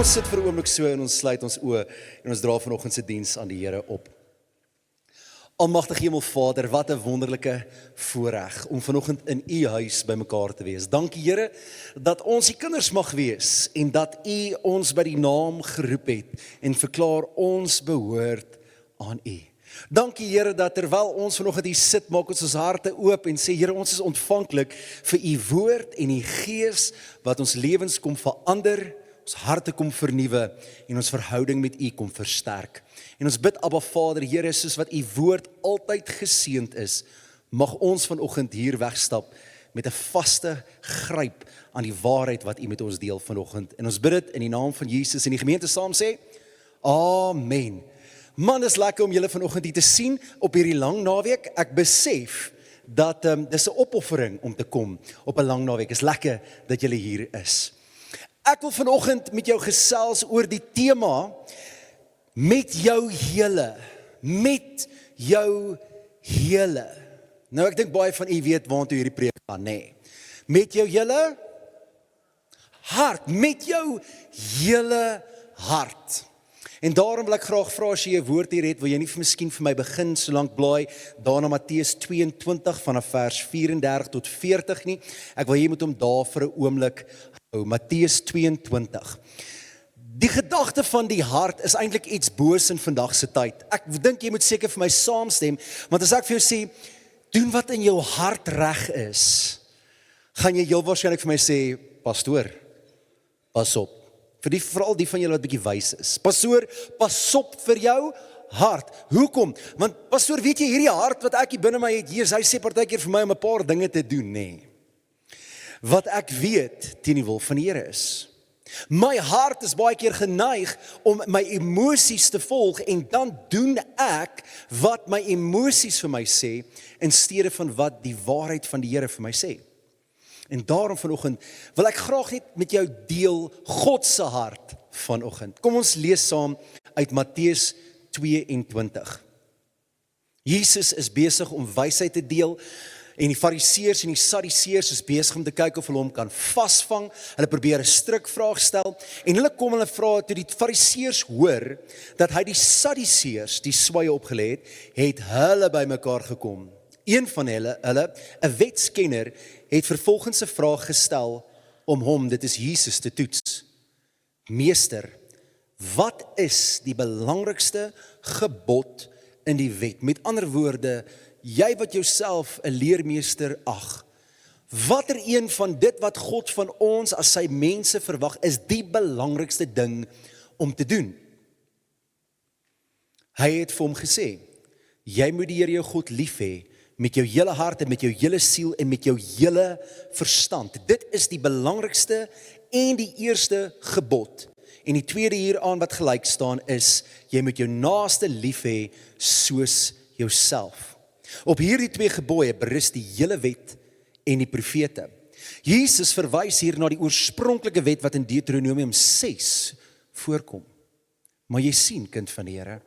ons sit vir 'n oomblik so en ons sluit ons oë en ons dra vanoggend se diens aan die Here op. Almagtige Hemelvader, wat 'n wonderlike voorreg om vanoggend in U huis bymekaar te wees. Dankie Here dat ons U kinders mag wees en dat U ons by die naam geroep het en verklaar ons behoort aan U. Dankie Here dat terwyl ons vanoggend hier sit, maak ons harte oop en sê Here, ons is ontvanklik vir U woord en U Gees wat ons lewens kom verander, ons harte kom vernuwe en ons verhouding met U kom versterk. En ons bid Abba Vader, Here, soos wat U woord altyd geseënd is, mag ons vanoggend hier wegstap met 'n vaste gryp aan die waarheid wat U met ons deel vanoggend. En ons bid dit in die naam van Jesus en die gemeente saam sê, Amen. Man, is lekker om julle vanoggend hier te sien op hierdie lang naweek. Ek besef dat dis 'n opoffering om te kom op 'n lang naweek. Is lekker dat julle hier is. Ek wil vanoggend met jou gesels oor die tema met jou hele. Met jou hele. Nou ek dink baie van u weet waartoe hierdie preek gaan, nê. Met jou hele hart, met jou hele hart. En daarom wil ek graag vra as jy 'n woord hier het, wil jy nie miskien vir my begin solank blaai daarna Matteus 22 vanaf vers 34 tot 40 nie. Ek wil jy moet hom daar vir 'n oomblik hou. Matteus 22. Die gedagte van die hart is eintlik iets boos in vandag se tyd. Ek dink jy moet seker vir my saamstem, want as ek vir jou sê, doen wat in jou hart reg is, gaan jy heel waarskynlik vir my sê, pastoor, pas op. Veral die van julle wat bietjie wys is. Pastoor, pas op vir jou hart. Hoekom? Want pastoor, weet jy, hierdie hart wat ek hier binne my het, hier, hy sê partykeer vir my om 'n paar dinge te doen, nê. Wat ek weet teen die wil van die Here is. My hart is baie keer geneig om my emosies te volg en dan doen ek wat my emosies vir my sê in steede van wat die waarheid van die Here vir my sê. En daarom vanoggend wil ek graag net met jou deel God se hart vanoggend. Kom ons lees saam uit Matteus 22. Jesus is besig om wysheid te deel en die Fariseërs en die Sadduseërs is besig om te kyk of hulle hom kan vasvang. Hulle probeer 'n strikvraag stel en hulle kom hulle vra toe die Fariseërs hoor dat hy die Sadduseërs die sweye opgelê het hulle bymekaar gekom. Een van hulle, 'n wetskenner, het vervolgens 'n vraag gestel om hom, dit is Jesus, te toets. Meester, wat is die belangrikste gebod in die wet? Met ander woorde, jy wat jouself 'n leermeester ag, watter een van dit wat God van ons as sy mense verwag, is die belangrikste ding om te doen? Hy het vir hom gesê, jy moet die Here jou God lief hê, met jou hele hart en met jou hele siel en met jou hele verstand. Dit is die belangrikste en die eerste gebod. En die tweede hieraan wat gelyk staan is, jy moet jou naaste lief hê soos jouself. Op hierdie twee gebooie berus die hele wet en die profete. Jesus verwys hier na die oorspronklike wet wat in Deuteronomium 6 voorkom. Maar jy sien, kind van die Here,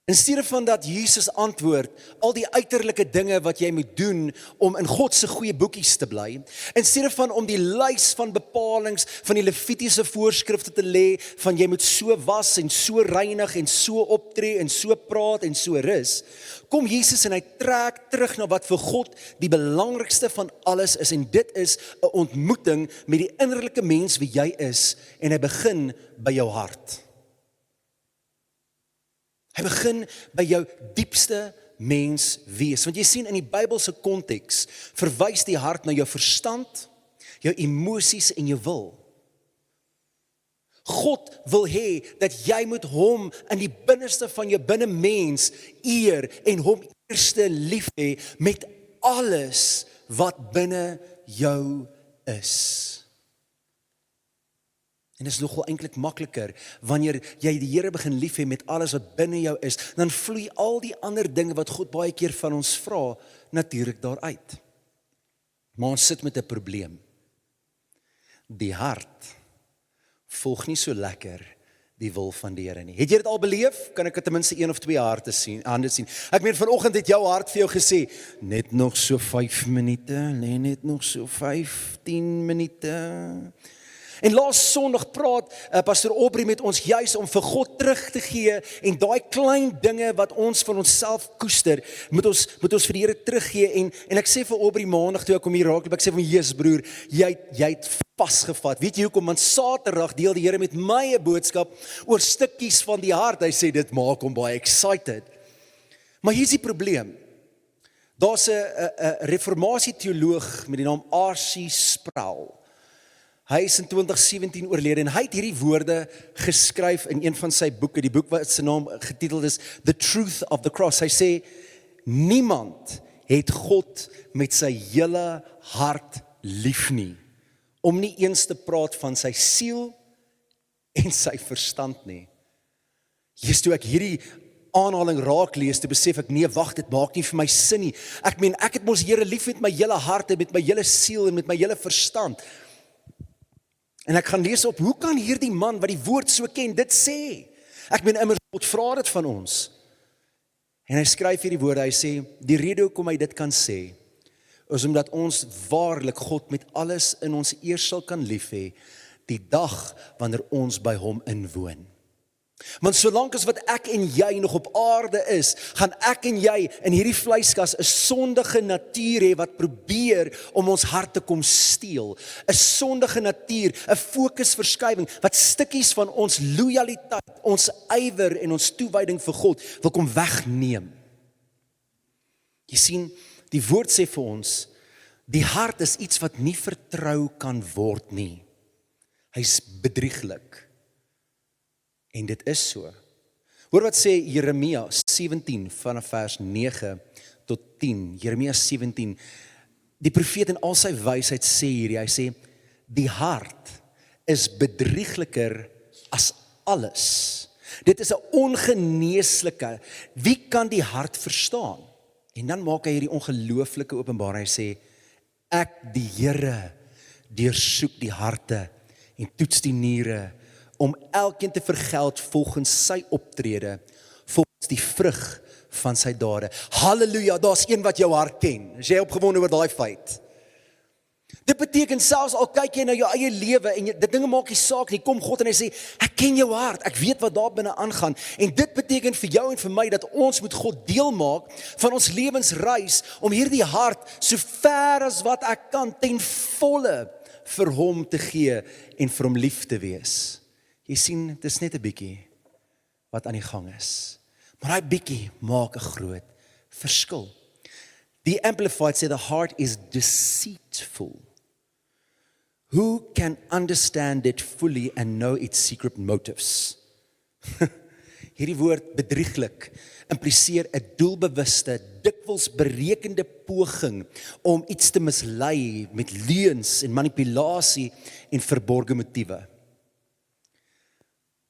in steede van dat Jesus antwoord, al die uiterlike dinge wat jy moet doen om in God se goeie boekies te bly, in steede van om die lys van bepalings van die Levitiese voorskrifte te lê, van jy moet so was en so reinig en so optree en so praat en so rus, kom Jesus en hy trek terug na wat vir God die belangrikste van alles is, en dit is 'n ontmoeting met die innerlike mens wie jy is, en hy begin by jou hart. Hy begin by jou diepste mens wees. Want jy sien in die Bybelse konteks verwys die hart na jou verstand, jou emosies en jou wil. God wil hê dat jy moet hom in die binneste van jou binnemens eer en hom eerste lief hê met alles wat binne jou is. En dit is nogal eintlik makliker, wanneer jy die Here begin lief hê met alles wat binne jou is, dan vloei al die ander dinge wat God baie keer van ons vra, natuurlik daaruit. Maar ons sit met 'n probleem. Die hart volg nie so lekker die wil van die Here nie. Het jy dit al beleef? Kan ek ten minste 1 of 2 hande sien? Ek meen vanoggend het jou hart vir jou gesê, net nog so 5 minute, net nog so 15 minute. En laas Sondag praat Pastor Aubrey met ons juis om vir God terug te gee en daai klein dinge wat ons van onsself koester, moet ons vir die Here teruggee en ek sê vir Aubrey Maandag toe ek hom hier raakloop, ek sê vir my, Jesus broer, jy het vasgevat. Weet jy hoekom? Want Saterdag deel die Here met my 'n boodskap oor stukkies van die hart. Hy sê dit maak hom baie excited. Maar hier's die probleem. Daar's 'n reformatieteoloog met die naam R.C. Sproul. Hy is in 2017 oorlede en hy het hierdie woorde geskryf in een van sy boeke, die boek wat sy naam getiteld is The Truth of the Cross. Hy sê, niemand het God met sy hele hart lief nie, om nie eens te praat van sy siel en sy verstand nie. Jesus, toe ek hierdie aanhaling raak lees, te besef ek, nee, wag, dit maak nie vir my sin nie. Ek het mos Here lief met my hele hart en met my hele siel en met my hele verstand. En ek gaan lees op, hoe kan hierdie man wat die woord so ken, dit sê? Immers God vra dit van ons. En hy skryf hierdie woorde, hy sê, die rede hoekom hy dit kan sê, is omdat ons waarlik God met alles in ons eers sal kan lief hê, die dag wanneer ons by hom inwoon. Want solank as wat ek en jy nog op aarde is, gaan ek en jy in hierdie vleiskas 'n sondige natuur hê wat probeer om ons hart te kom steel. 'n Sondige natuur, 'n fokusverskywing wat stukkies van ons lojaliteit, ons ywer en ons toewyding vir God wil kom wegneem. Jy sien, die woord sê vir ons, die hart is iets wat nie vertrou kan word nie. Hy's bedrieglik. En dit is so. Hoor wat sê Jeremia 17 vanaf vers 9 tot 10. Jeremia 17. Die profeet in al sy wysheid sê hierdie, hy sê, die hart is bedriegliker as alles. Dit is 'n ongeneeslike. Wie kan die hart verstaan? En dan maak hy hierdie ongelooflike openbaring. Hy sê, ek die Here deursoek die harte en toets die niere, om elkeen te vergeld volgens sy optrede, volgens die vrug van sy dade. Halleluja, daar's een wat jou hart ken. Is jy opgewonde oor daai feit? Dit beteken selfs al kyk jy na jou eie lewe en dit dinge maak nie saak nie, kom God en hy sê, ek ken jou hart, ek weet wat daar binne aangaan. En dit beteken vir jou en vir my dat ons moet God deel maak van ons lewensreis om hierdie hart so ver as wat ek kan ten volle vir hom te gee en vir hom lief te wees. Jy sien, dit is net 'n bietjie wat aan die gang is. Maar daai bietjie maak 'n groot verskil. Die Amplified sê, the heart is deceitful. Who can understand it fully and know its secret motives? Hierdie woord bedrieglik impliseer 'n doelbewuste, dikwels berekende poging om iets te mislei met leuns en manipulasie en verborgde motiewe.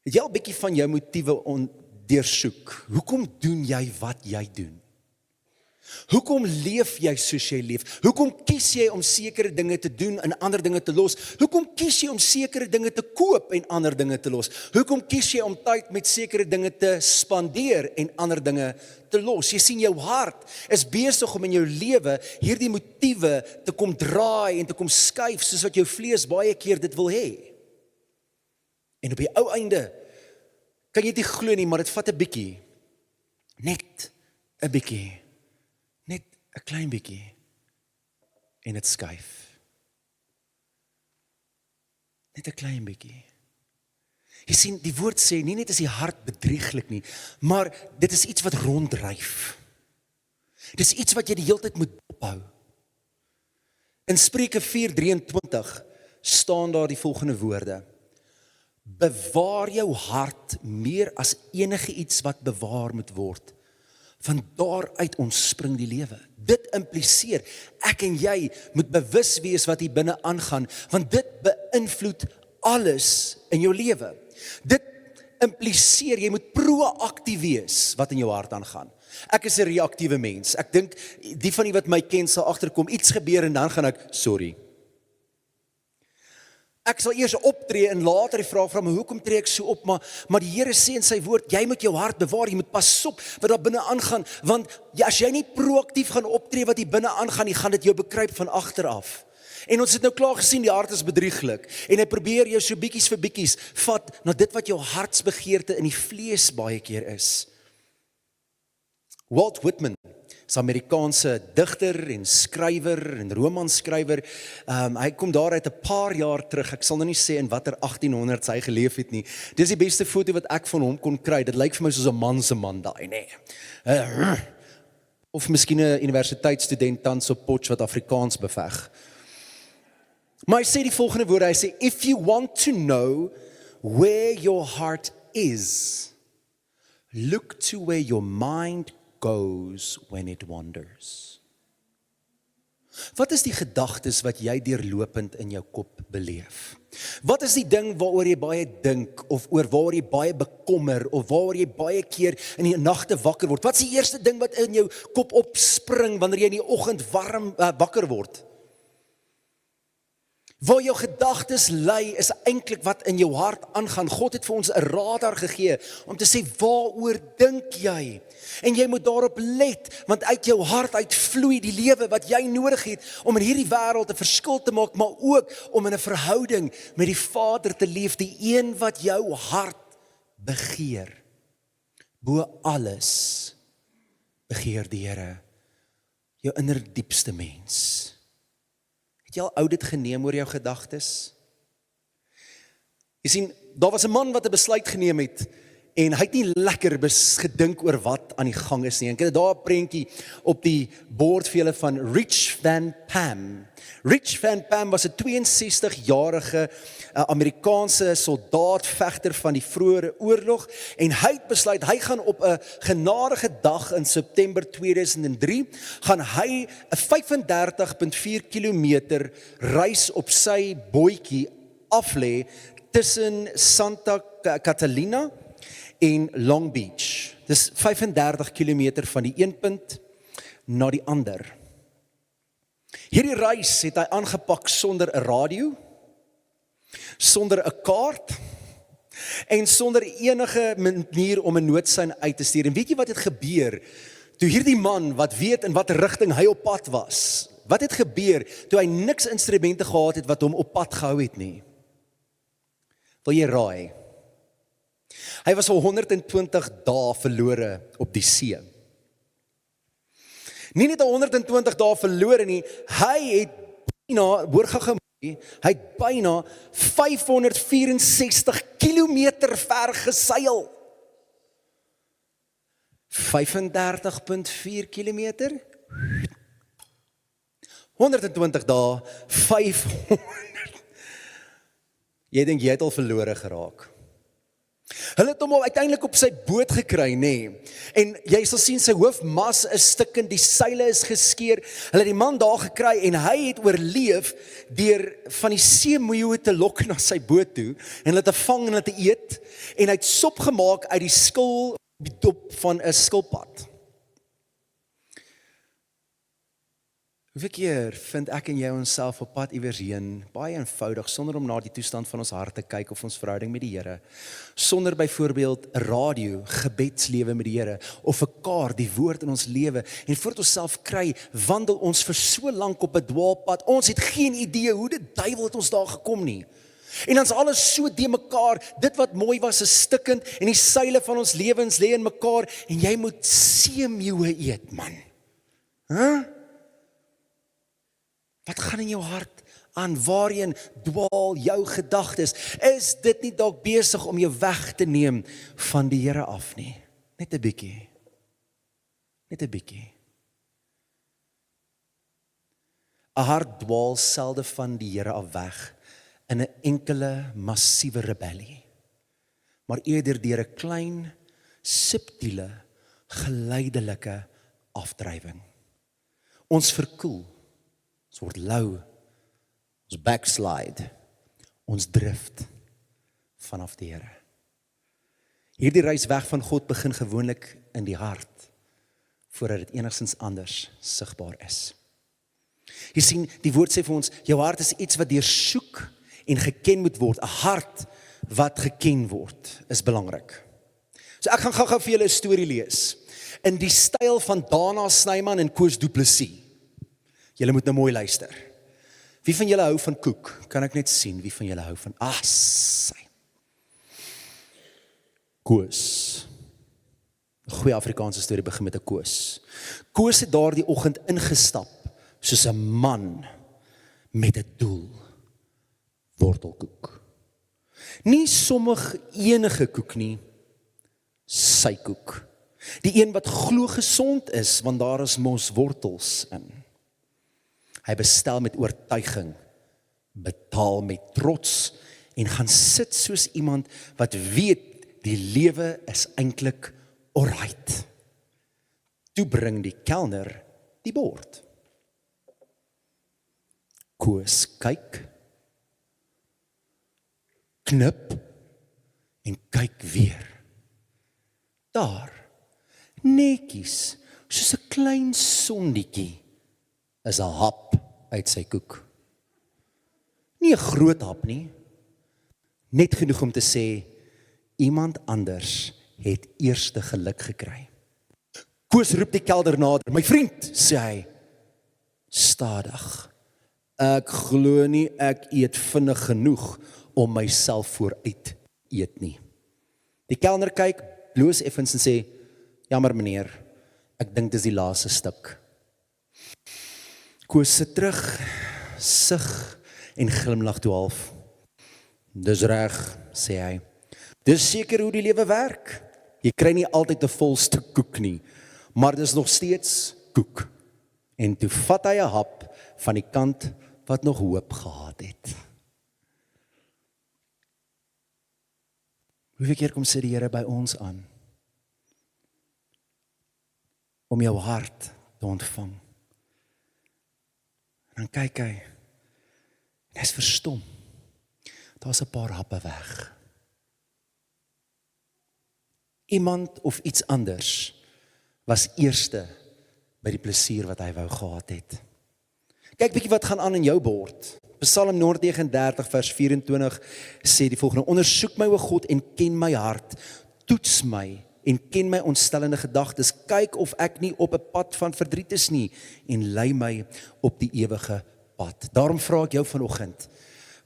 Het jy al 'n bietjie van jou motiewe deursoek? Hoekom doen jy wat jy doen? Hoekom leef jy soos jy leef? Hoekom kies jy om sekere dinge te doen en ander dinge te los? Hoekom kies jy om sekere dinge te koop en ander dinge te los? Hoekom kies jy om tyd met sekere dinge te spandeer en ander dinge te los? Jy sien, jou hart is besig om in jou lewe hierdie motiewe te kom draai en te kom skuif soos wat jou vlees baie keer dit wil hê. En op die ou einde kan jy dit glo nie, maar dit vat 'n bietjie. Net 'n bietjie. Net 'n klein bietjie. En dit skuif. Net 'n klein bietjie. Jy sien, die woord sê, nie net is die hart bedrieglik nie, maar dit is iets wat ronddryf. Dit is iets wat jy die hele tyd moet ophou. In Spreuke 4:23 staan daar die volgende woorde. Bewaar jou hart meer as enige iets wat bewaar moet word. Van daaruit ontspring die lewe. Dit impliseer, ek en jy moet bewus wees wat hier binne aangaan, want dit beïnvloed alles in jou lewe. Dit impliseer, jy moet proaktief wees wat in jou hart aangaan. Ek is 'n reaktiewe mens. Ek dink, die van die wat my ken sal agterkom, iets gebeur en dan gaan ek, sorry. Ek sal eers optree en later die vraag vra, maar hoekom tree ek so op? Maar die Here sê in sy woord, jy moet jou hart bewaar, jy moet pas op wat daar binne aangaan, want as jy nie proaktief gaan optree wat hier binne aangaan, gaan dit jou bekruip van agter af. En ons het nou klaar gesien, die hart is bedrieglik. En hy probeer jou so bietjies vir bietjies vat na dit wat jou hartsbegeerte in die vlees baie keer is. Walt Whitman, is Amerikaanse digter en skrywer en romanskrywer. Hy kom daar uit 'n paar jaar terug. Ek sal nou nie sê in watter 1800s hy geleef het nie. Dis die beste foto wat ek van hom kon kry. Dit lyk vir my soos 'n man se man daai, nê. Of miskien 'n universiteitsstudent tans op Potch wat Afrikaans beveg. Maar hy sê die volgende woorde, hy sê, if you want to know where your heart is, look to where your mind goes when it wanders. Wat is die gedagtes wat jy deurlopend in jou kop beleef? Wat is die ding waaroor jy baie dink, of oor waaroor jy baie bekommer, of waaroor jy baie keer in die nagte wakker word? Wat is die eerste ding wat in jou kop opspring wanneer jy in die oggend wakker word? Waar jou gedagtes lê is eintlik wat in jou hart aangaan. God het vir ons 'n radar gegee om te sê, waaroor dink jy? En jy moet daarop let, want uit jou hart uitvloei die lewe wat jy nodig het om in hierdie wêreld 'n verskil te maak, maar ook om in 'n verhouding met die Vader te leef, die een wat jou hart begeer. Bo alles begeer die Here jou innerdiepste mens. Het jy al oudit geneem oor jou gedagtes? Jy sien, daar was 'n man wat 'n besluit geneem het en hy het nie lekker gedink oor wat aan die gang is nie. En ek het daar 'n prentjie op die bord vir julle van Rich Van Pam. Rich Van Pam was 'n 62-jarige Amerikaanse soldaat, vegter van die vroeë oorlog, en hy het besluit, hy gaan op 'n genadige dag in September 2003, gaan hy 'n 35.4 kilometer reis op sy bootjie aflê tussen Santa Catalina en Long Beach. Dis 35 kilometer van die een punt na die ander. Hierdie reis het hy aangepak sonder 'n radio, sonder 'n kaart en sonder enige manier om 'n noodsein uit te stuur. En weet jy wat het gebeur toe hierdie man wat weet in watter rigting hy op pad was? Wat het gebeur toe hy niks instrumente gehad het wat hom op pad gehou het nie? Wil jy raai? Hy was al 120 dae verlore op die see. Nie net 120 dae verlore nie, hy het byna, hoor gou, hy het byna 564 kilometer ver geseil. 35.4 kilometer? 120 dae, 500. Jy dink jy het al verlore geraak. Hulle het hom al uiteindelik op sy boot gekry, nê. En jy sal sien sy hoofmas is stukkend, die seile is geskeur. Hulle het die man daar gekry en hy het oorleef deur van die seemeeuwe te lok na sy boot toe en hulle te vang en hulle te eet, en hy het sop gemaak uit die skil op die dop van 'n skilpad. Hoeveel keer vind ek en jy onsself op pad iewers heen, baie eenvoudig, sonder om na die toestand van ons hart te kyk of ons verhouding met die Here, sonder byvoorbeeld 'n radio, gebedslewe met die Here, of 'n kaart, die woord in ons lewe, en voordat ons self kry, wandel ons vir so lank op 'n dwaalpad, ons het geen idee hoe die duiwel het ons daar gekom nie. En dan is alles so de mekaar, dit wat mooi was is stikkend, en die seile van ons lewens lê in mekaar, en jy moet seemeeuwe eet, man. Wat gaan in jou hart aan? Waarheen dwaal jou gedagtes? Is dit nie dalk besig om jou weg te neem van die Here af nie? Net 'n bietjie. Net 'n bietjie. 'n Hart dwaal selde van die Here af weg in 'n enkele massiewe rebellie, maar eerder deur 'n klein, subtiele, geleidelike afdrywing. Ons verkoel. Ons word lou, ons backslide, ons drift vanaf die Here. Hierdie reis weg van God begin gewoonlik in die hart, voordat dit enigstens anders sigbaar is. Jy sien, die woord sê vir ons, jou hart is iets wat deursoek en geken moet word. 'n Hart wat geken word, is belangrik. So ek gaan gou vir julle 'n storie lees, in die styl van Dana Snyman en Koos Du Plessis. Julle moet nou mooi luister. Vir Wie van julle hou van koek? Kan ek net sien wie van julle hou van sy. Koos. 'n Goeie Afrikaanse storie begin met 'n Koos. Koos het daardie oggend ingestap soos 'n man met 'n doel. Wortelkoek. Nie sommige enige koek nie, sy koek. Die een wat glo gesond is, want daar is mos wortels in. Hy bestel met oortuiging, betaal met trots en gaan sit soos iemand wat weet die lewe is eintlik alright. Toe bring die kelner die bord. Koos kyk, knip en kyk weer. Daar, netjies, soos 'n klein sondietjie, is 'n hap uit sy koek. Nie 'n groot hap nie, net genoeg om te sê, iemand anders het eerste geluk gekry. Koos roep die kelner nader, my vriend, sê hy, stadig, ek glo nie ek eet vinnig genoeg om myself vooruit eet nie. Die kelner kyk, bloos effens en sê, jammer meneer, ek dink dis die laaste stuk. Koos sit terug, sug en glimlag toe half. Dis reg, sê hy. Dis seker hoe die lewe werk. Jy kry nie altyd 'n vol stuk koek nie, maar dis nog steeds koek. En toe vat hy 'n hap van die kant wat nog hoop gehad het. Hoeveel keer kom sit die Here by ons aan om jou hart te ontvang? En dan kyk hy, en hy is verstom. Daar's 'n paar happe weg. Iemand of iets anders was eerste by die plesier wat hy wou gehad het. Kyk bietjie wat gaan aan in jou bord. Psalm 139 vers 24 sê die volgende: ondersoek my o God en ken my hart, toets my en ken my ontstellende gedagtes, kyk of ek nie op 'n pad van verdriet is nie en lei my op die ewige pad. Daarom vra ek jou vanoggend,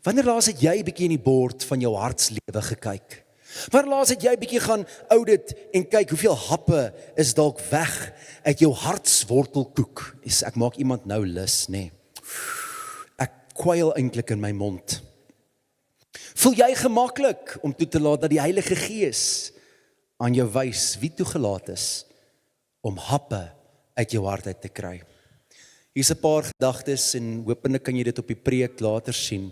wanneer laas het jy bietjie in die bord van jou hartslewe gekyk? Wanneer laas het jy bietjie gaan audit en kyk hoeveel happe is dalk weg uit jou hartswortelkoek? Ek maak iemand nou lus, nê? Ek kwyl eintlik in my mond. Voel jy gemaklik om toe te laat dat die Heilige Gees aan jou wys wie toegelaat is om happe uit jou hart uit te kry? Hier's 'n paar gedagtes en hopelik kan jy dit op die preek later sien.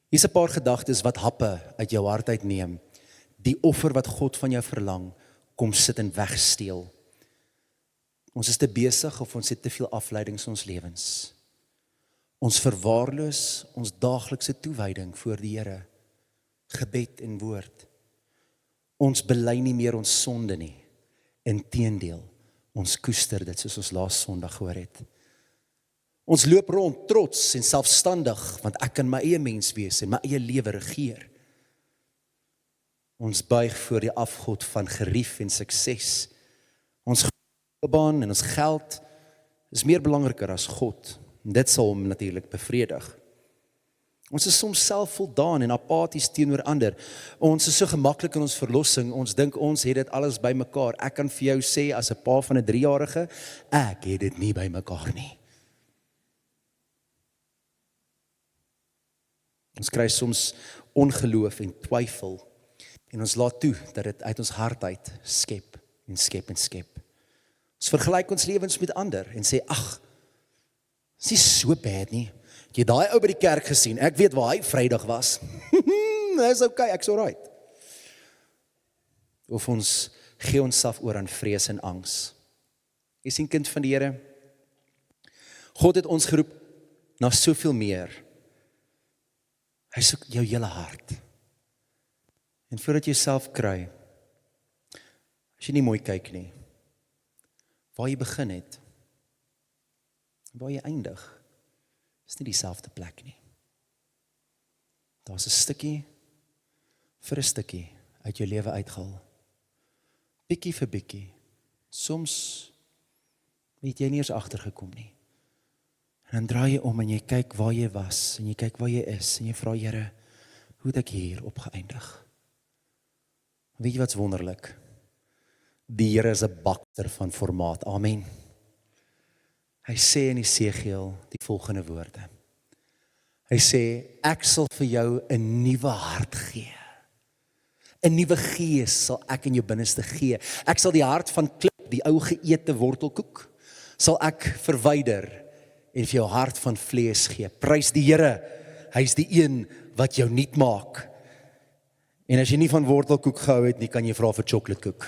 Hier's 'n paar gedagtes wat happe uit jou hart uitneem. Die offer wat God van jou verlang, kom sit en wegsteel. Ons is te besig of ons het te veel afleidings in ons lewens. Ons verwaarloos ons daaglikse toewyding voor die Here, gebed en woord. Ons bely nie meer ons sonde nie. Inteendeel, ons koester dit soos ons laas Sondag gehoor het. Ons loop rond trots en selfstandig, want ek kan my eie mens wees en my eie lewe regeer. Ons buig voor die afgod van gerief en sukses. Ons baan en ons geld is meer belangriker as God. En dit sal hom natuurlik bevredig. Ons is soms selfvoldaan en apaties teenoor ander. Ons is so gemaklik in ons verlossing, ons dink ons het dit alles bymekaar. Ek kan vir jou sê, as 'n pa van 'n 3-jarige, ek het dit nie bymekaar nie. Ons kry soms ongeloof en twyfel, en ons laat toe dat dit uit ons hart uit skep en skep en skep. Ons vergelyk ons lewens met ander en sê, ag, is nie so bad nie. Jy het daai ou by die kerk gesien, ek weet waar hy Vrydag was. Dis okay, ek's alright. Of ons gee onsself oor aan vrees en angs. Jy sien, kind van die Here, God het ons geroep na soveel meer. Hy soek jou hele hart. En voordat jy self kry, as jy nie mooi kyk nie, waar jy begin het, waar jy eindig, is nie dieselfde plek nie. Daar's 'n stukkie vir 'n stukkie uit jou lewe uitgehaal. Bietjie vir bietjie. Soms weet jy nie eens agtergekom nie. En dan draai jy om en jy kyk waar jy was, en jy kyk waar jy is, en jy vra Here, hoe het ek hier opgeëindig? Weet jy wat's wonderlik? Die Here is 'n bakter van formaat, amen. Hy sê in Esegiel die volgende woorde. Hy sê, ek sal vir jou 'n nuwe hart gee. 'n Nuwe gees sal ek in jou binneste gee. Ek sal die hart van klip, die ou geëte wortelkoek, sal ek verwyder en vir jou hart van vlees gee. Prys die Here, hy is die een wat jou nuut maak. En as jy nie van wortelkoek gehou het nie, kan jy vra vir chocoladekoek.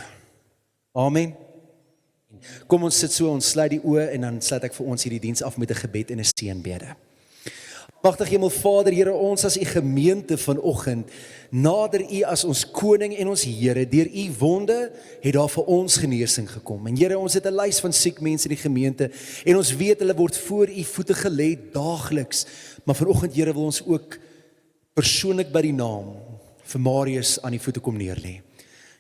Amen. Kom ons sit so, ons sluit die oë en dan sluit ek vir ons hierdie diens af met 'n gebed en 'n seënbede. Magtige Hemel Vader, Here, ons as U gemeente vanoggend nader U as ons koning en ons Here. Deur U wonde het daar vir ons genesing gekom. En Here, ons het 'n lys van siek mense in die gemeente en ons weet hulle word voor U voete gelê daagliks. Maar vanoggend, Here, wil ons ook persoonlik by die naam vir Marius aan die voete kom neerlê.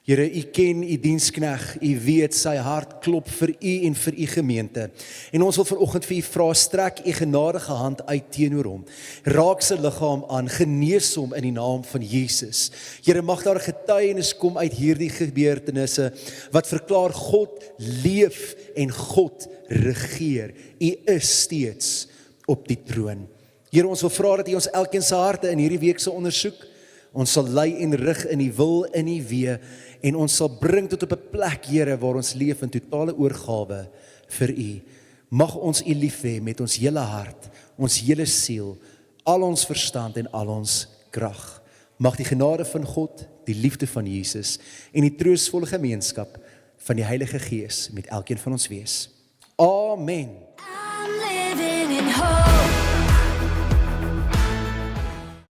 Here, U ken U dienskneg, U weet sy hart klop vir U en vir U gemeente. En ons wil vanoggend vir U vra, strek U genadige hand uit teenoor hom. Raak sy liggaam aan, genees hom in die naam van Jesus. Here, mag daar 'n getuienis kom uit hierdie gebeurtenisse wat verklaar God leef en God regeer. U is steeds op die troon. Here, ons wil vra dat U ons elkeen se harte in hierdie week sal ondersoek. Ons sal lei en rig in die wil, in die wee, en ons sal bring tot op 'n plek, Here, waar ons leef in totale oorgawe vir U. Mag ons U lief hê met ons hele hart, ons hele siel, al ons verstand en al ons krag. Mag die genade van God, die liefde van Jesus en die troostvolle gemeenskap van die Heilige Gees met elkeen van ons wees. Amen.